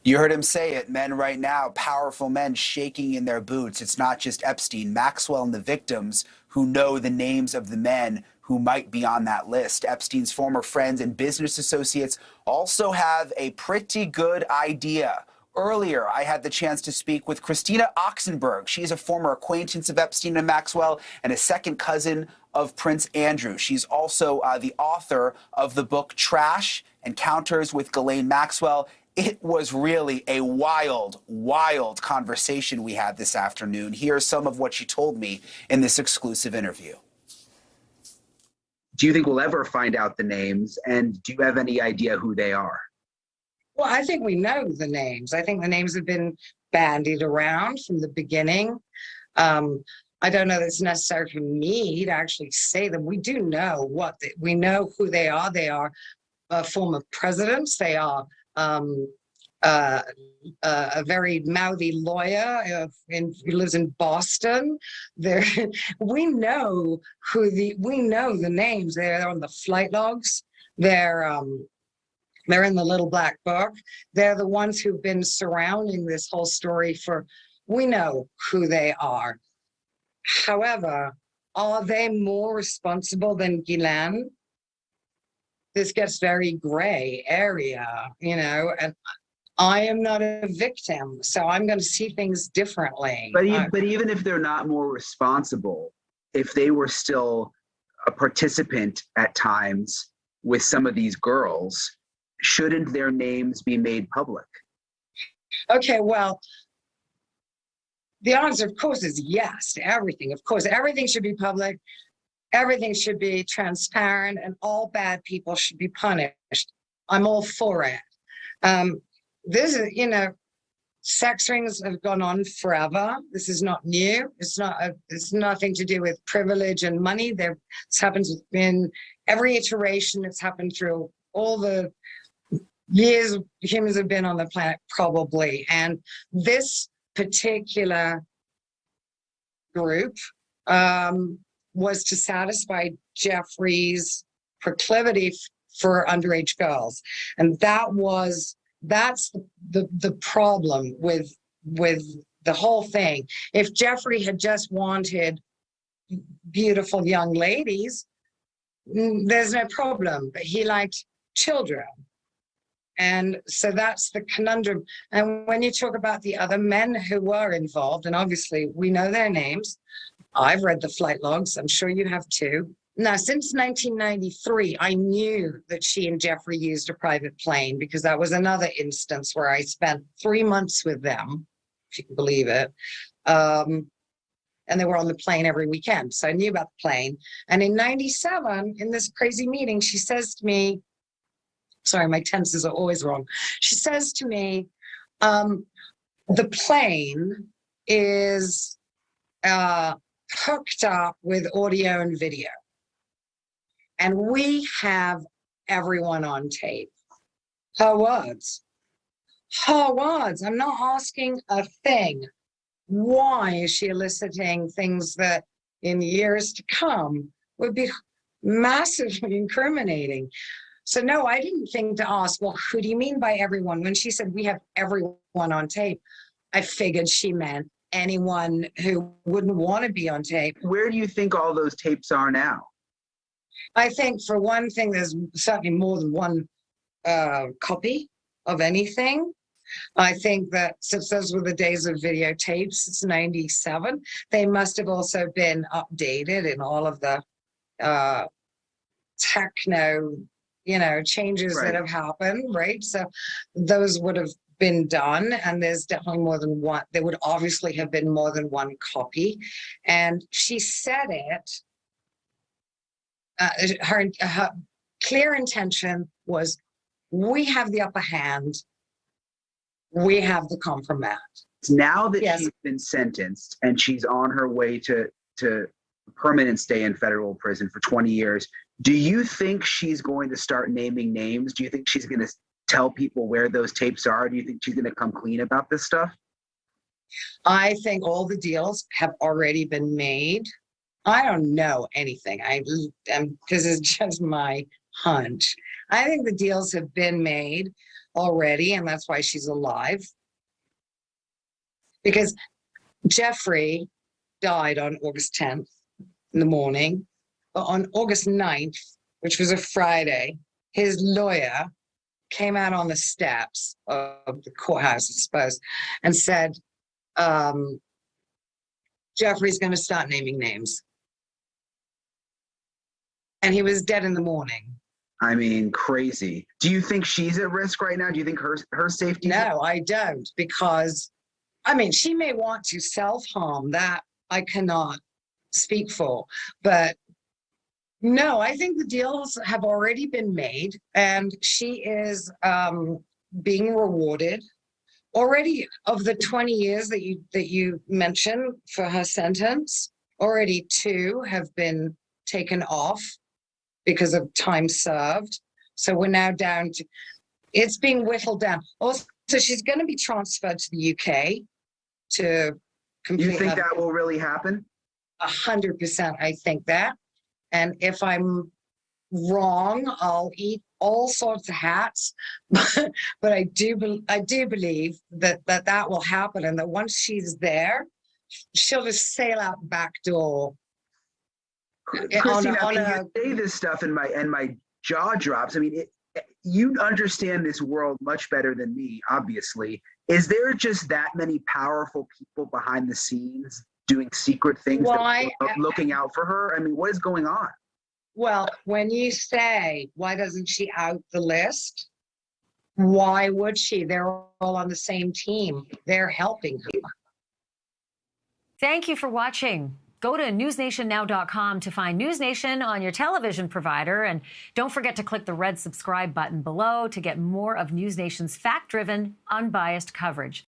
You heard him say it, men right now, powerful men shaking in their boots. It's not just Epstein, Maxwell and the victims who know the names of the men who might be on that list. Epstein's former friends and business associates also have a pretty good idea. Earlier, I had the chance to speak with Christina Oxenberg. She's a former acquaintance of Epstein and Maxwell and a second cousin of Prince Andrew. She's also the author of the book Trash: Encounters with Ghislaine Maxwell. It was really a wild, wild conversation we had this afternoon. Here's some of what she told me in this exclusive interview. Do you think we'll ever find out the names? And do you have any idea who they are? Well, I think we know the names. I think the names have been bandied around from the beginning. I don't know that it's necessary for me to actually say them. We do know we know who they are. They are former presidents. They are a very mouthy lawyer who lives in Boston. We know the names. They're on the flight logs. They're in the little black book. They're the ones who've been surrounding this whole story we know who they are. However, are they more responsible than Ghislaine? This gets very gray area, and I am not a victim, so I'm going to see things differently. But even if they're not more responsible, if they were still a participant at times with some of these girls, shouldn't their names be made public? Okay, well, the answer, of course, is yes to everything. Of course, everything should be public. Everything should be transparent, and all bad people should be punished. I'm all for it. This is, sex rings have gone on forever. This is not new. It's nothing to do with privilege and money. This happens in every iteration. It's happened through all the years humans have been on the planet, probably. And this particular group was to satisfy Jeffrey's proclivity for underage girls. And that's the problem with the whole thing. If Jeffrey had just wanted beautiful young ladies, there's no problem, but he liked children. And so that's the conundrum. And when you talk about the other men who were involved, and obviously we know their names, I've read the flight logs, I'm sure you have too. Now, since 1993, I knew that she and Jeffrey used a private plane, because that was another instance where I spent 3 months with them, if you can believe it. And they were on the plane every weekend. So I knew about the plane. And in 97, in this crazy meeting, she says to me, sorry, my tenses are always wrong. She says to me, the plane is hooked up with audio and video. And we have everyone on tape. Her words. Her words. I'm not asking a thing. Why is she eliciting things that in years to come would be massively incriminating? So no, I didn't think to ask, well, who do you mean by everyone? When she said we have everyone on tape, I figured she meant anyone who wouldn't want to be on tape. Where do you think all those tapes are now? I think, for one thing, there's certainly more than one copy of anything. I think that since those were the days of videotapes, it's 97, they must have also been updated in all of the techno, changes that have happened, right? So those would have been done, and there's definitely more than one. There would obviously have been more than one copy. And she said it, her clear intention was, we have the upper hand, we have the compromise. Now that she's been sentenced and she's on her way to permanent stay in federal prison for 20 years, do you think she's going to start naming names? Do you think she's going to tell people where those tapes are? Do you think she's going to come clean about this stuff? I think all the deals have already been made. I don't know anything. This is just my hunch. I think the deals have been made already, and that's why she's alive. Because Jeffrey died on August 10th in the morning. But on August 9th, which was a Friday, his lawyer came out on the steps of the courthouse, I suppose, and said, Jeffrey's going to start naming names. And he was dead in the morning. I mean, crazy. Do you think she's at risk right now? Do you think her safety? No, I don't, because, I mean, she may want to self-harm. That I cannot speak for. But no, I think the deals have already been made, and she is being rewarded. Already, of the 20 years that you mentioned for her sentence, already 2 have been taken off because of time served. So we're now down to, it's being whittled down. Also, she's going to be transferred to the UK to complete. You think that will really happen? 100%, I think that. And if I'm wrong, I'll eat all sorts of hats. But I do believe that will happen, and that once she's there, she'll just sail out the back door. Christina, you say this stuff, and my jaw drops. I mean, you understand this world much better than me, obviously. Is there just that many powerful people behind the scenes doing secret things, looking out for her? I mean, what is going on? Well, when you say, why doesn't she out the list? Why would she? They're all on the same team. They're helping her. Thank you for watching. Go to newsnationnow.com to find NewsNation on your television provider. And don't forget to click the red subscribe button below to get more of NewsNation's fact-driven, unbiased coverage.